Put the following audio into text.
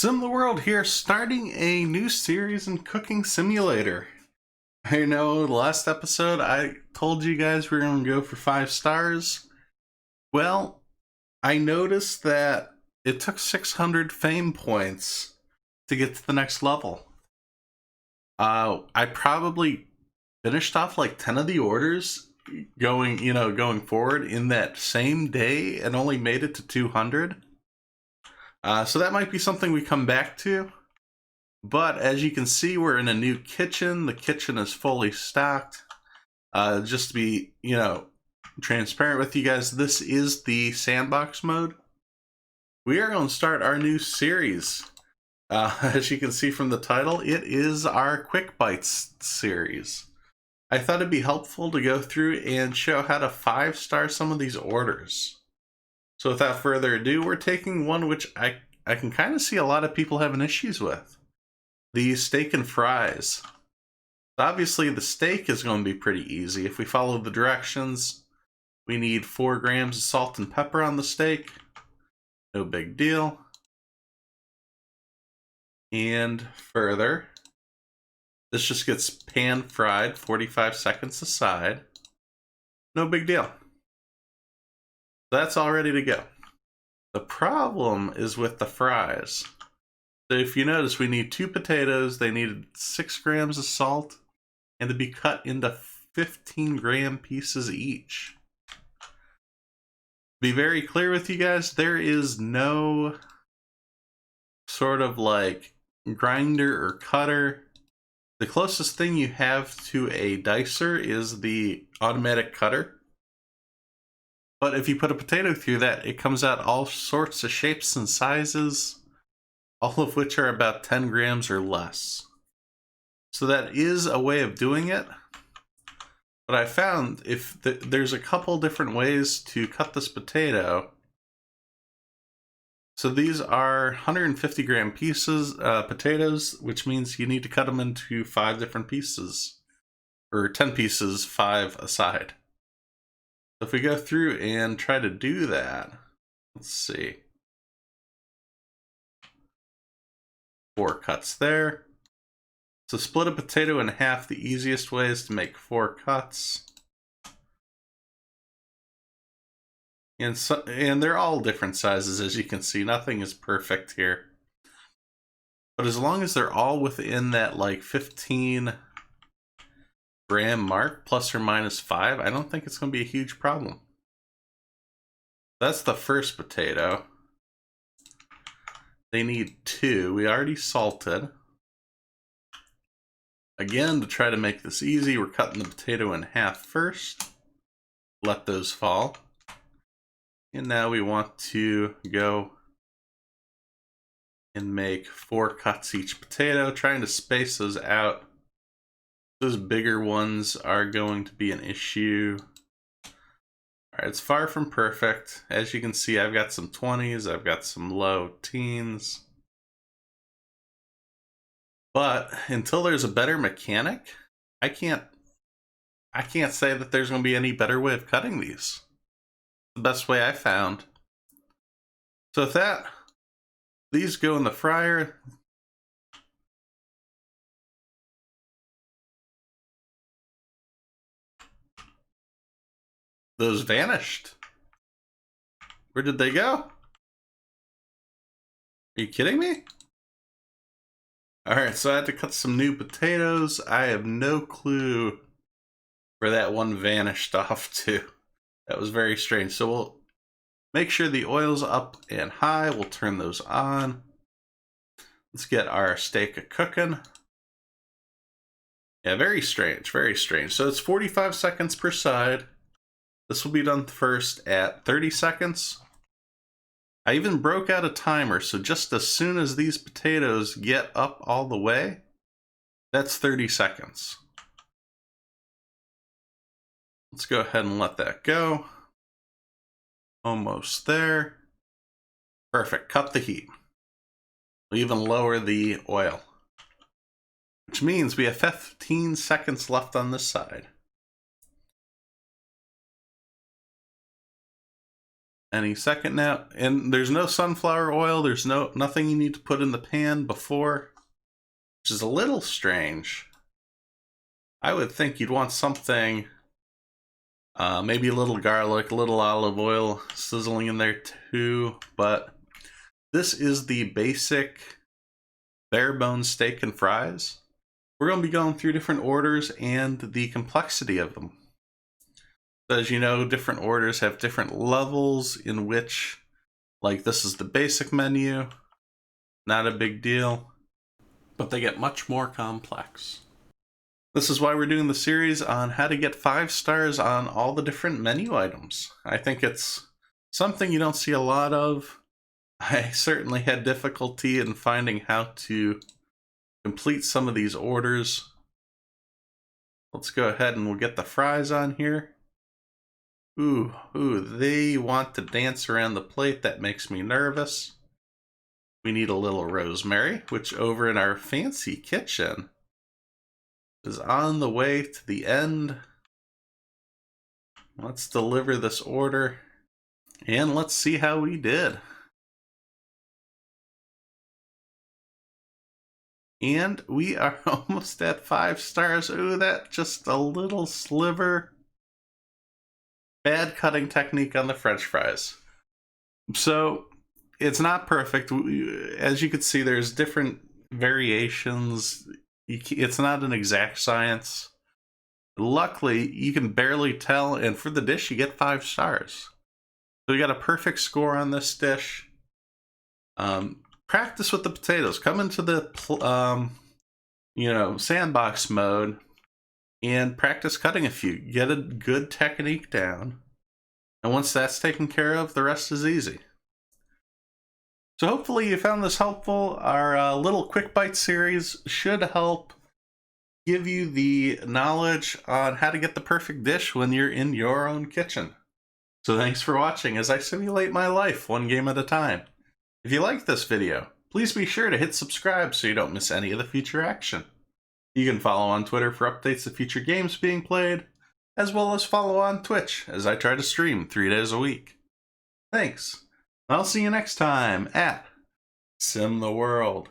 SimTheWorld here, starting a new series in Cooking Simulator. I know the last episode I told you guys we were going to go for 5 stars. Well, I noticed that it took 600 fame points to get to the next level. I probably finished off like 10 of the orders going forward in that same day and only made it to 200. So that might be something we come back to. But as you can see, we're in a new kitchen. The kitchen is fully stocked. Just to be, transparent with you guys, this is the sandbox mode. We are going to start our new series. As you can see from the title, it is our Quick Bites series. I thought it'd be helpful to go through and show how to 5-star some of these orders. So without further ado, we're taking one which I can kind of see a lot of people having issues with. The steak and fries. Obviously, the steak is going to be pretty easy. If we follow the directions, we need 4 grams of salt and pepper on the steak. No big deal. And further, this just gets pan fried 45 seconds aside. No big deal. That's all ready to go. The problem is with the fries. So if you notice, we need 2 potatoes. They needed 6 grams of salt and to be cut into 15-gram pieces each. Be very clear with you guys, there is no sort of like grinder or cutter. The closest thing you have to a dicer is the automatic cutter. But if you put a potato through that, it comes out all sorts of shapes and sizes, all of which are about 10 grams or less. So that is a way of doing it. But I found there's a couple different ways to cut this potato. So these are 150 gram pieces, potatoes, which means you need to cut them into 5 different pieces, or 10 pieces, 5 aside. So if we go through and try to do that, let's see. 4 cuts there. So split a potato in half. The easiest way is to make 4 cuts. And they're all different sizes, as you can see. Nothing is perfect here. But as long as they're all within that like 15 gram mark, plus or minus 5, I don't think it's going to be a huge problem. That's the first potato. They need 2. We already salted. Again, to try to make this easy, we're cutting the potato in half first. Let those fall. And now we want to go and make 4 cuts each potato, trying to space those out. Those bigger ones are going to be an issue. Alright, it's far from perfect. As you can see, I've got some 20s, I've got some low teens. But until there's a better mechanic, I can't say that there's going to be any better way of cutting these. The best way I found. So with that, these go in the fryer. Those vanished. Where did they go? Are you kidding me? Alright, so I had to cut some new potatoes. I have no clue where that one vanished off to. That was very strange. So we'll make sure the oil's up and high. We'll turn those on. Let's get our steak a-cooking. Yeah, very strange, very strange. So it's 45 seconds per side. This will be done first at 30 seconds. I even broke out a timer, so just as soon as these potatoes get up all the way, that's 30 seconds. Let's go ahead and let that go. Almost there. Perfect, cut the heat. We'll even lower the oil. Which means we have 15 seconds left on this side. any second now. And there's no sunflower oil. There's nothing you need to put in the pan before, which is a little strange. I would think you'd want something, maybe a little garlic, a little olive oil sizzling in there too, but this is the basic bare bones steak and fries. We're going to be going through different orders and the complexity of them. So as you know, different orders have different levels in which, like this is the basic menu, not a big deal, but they get much more complex. This is why we're doing the series on how to get 5 stars on all the different menu items. I think it's something you don't see a lot of. I certainly had difficulty in finding how to complete some of these orders. Let's go ahead and we'll get the fries on here. Ooh, they want to dance around the plate. That makes me nervous. We need a little rosemary, which over in our fancy kitchen is on the way to the end. Let's deliver this order and let's see how we did. And we are almost at 5 stars. Ooh, that just a little sliver. Bad cutting technique on the French fries. So it's not perfect. As you can see, there's different variations. It's not an exact science. Luckily, you can barely tell, and for the dish, you get 5 stars. So we got a perfect score on this dish. Practice with the potatoes. Come into the sandbox mode and practice cutting a few. Get a good technique down. And once that's taken care of, the rest is easy. So hopefully you found this helpful. Our little quick bite series should help give you the knowledge on how to get the perfect dish when you're in your own kitchen. So thanks for watching as I simulate my life one game at a time. If you liked this video, please be sure to hit subscribe so you don't miss any of the future action. You can follow on Twitter for updates of future games being played, as well as follow on Twitch as I try to stream 3 days a week. Thanks. I'll see you next time at SimTheWorld.